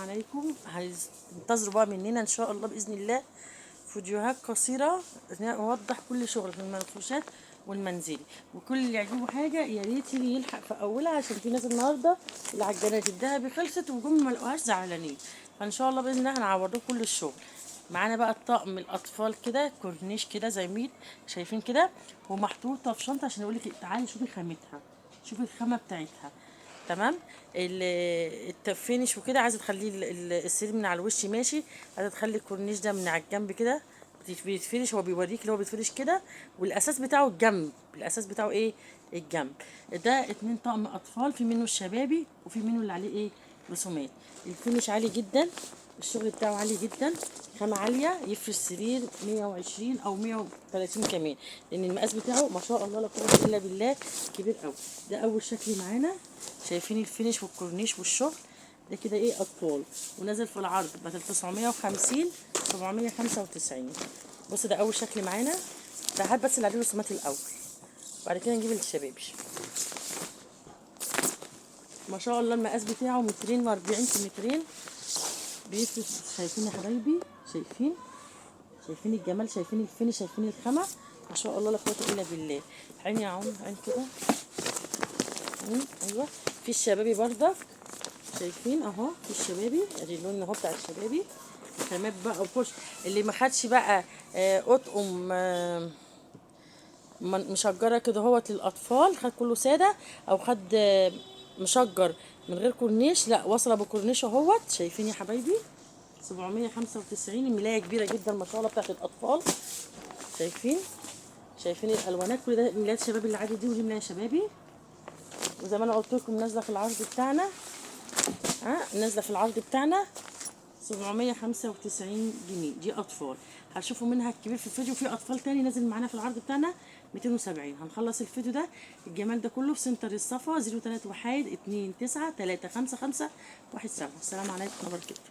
عليكم. هتنتظروا بقى مننا ان شاء الله باذن الله فيديوهات قصيره نوضح كل شغل في المنفوشات والمنزلي، وكل اللي يعجبه حاجه يا ريت يجي يلحق في اولها، عشان في ناس النهارده العجانات الدهبي خلصت وجم ما لقوهاش زعلانين. فان شاء الله باذن الله هنعوضكم كل الشغل. معانا بقى الطقم الاطفال كده كورنيش كده زي ميل شايفين كده، ومحطوطه في شنطه عشان اقول لك تعالي شوفي خامتها، شوفي الخامه بتاعتها. تمام. التفينش وكده عايزه تخليه السرير من على الوش ماشي، عايزه تخلي الكورنيش ده من على الجنب كده بيتفرش، هو بيوريك اللي هو بيتفرش كده، والاساس بتاعه الجنب، الاساس بتاعه ايه؟ الجنب. ده 2 طقم اطفال، في منه الشبابي وفي منه اللي عليه ايه؟ رسومات. الفينش عالي جدا، الشغل بتاعه عالي جدا، خامة عالية، يفرش سرير 120 او 130 كمان، لان المقاس بتاعه ما شاء الله لا قوة الا بالله كبير قوي. ده اول شكل معانا، شايفين الفينش والكورنيش والشغل ده كده ايه اطفال، ونازل في العرض بدل 950 795. بص ده اول شكل معانا، ده هات بس اللي عليه رسومات الاول، بعد كده نجيب الشبابي. ما شاء الله المقاس بتاعه 240 في 200 بيفرش. شايفين يا حبايبي؟ شايفين؟ شايفين الجمال؟ شايفين الفينش؟ شايفين الخامة؟ ما شاء الله لا قوة الا بالله. عين يا عم، عين كده. ايوه. في الشبابي برضك، شايفين اهو في الشبابي، ادي اللون اهو بتاع الشبابي. خامات بقى وكش اللي ما خدش بقى اطقم مشجره كده اهوت للاطفال، خد كله ساده، او خد مشجر من غير كورنيش، لا واصله بكورنيش اهوت. شايفين يا حبايبي؟ 795. الملايه كبيره جدا ما شاء الله بتاعت الاطفال. شايفين؟ شايفين الالوانات؟ كل ده ملايات شبابي اللي عادي دي، ودي ملايه شبابي. وزي ما انا قلت لكم نازله في العرض بتاعنا، نازله في العرض بتاعنا 795 جنيه. دي اطفال، هتشوفوا منها الكبير في الفيديو، في اطفال تاني نازل معانا في العرض بتاعنا 270. هنخلص الفيديو ده الجمال ده كله في سنتر الصفا 03 1 2 9 3 5 5 1 7. السلام عليكم ورحمه الله وبركاته.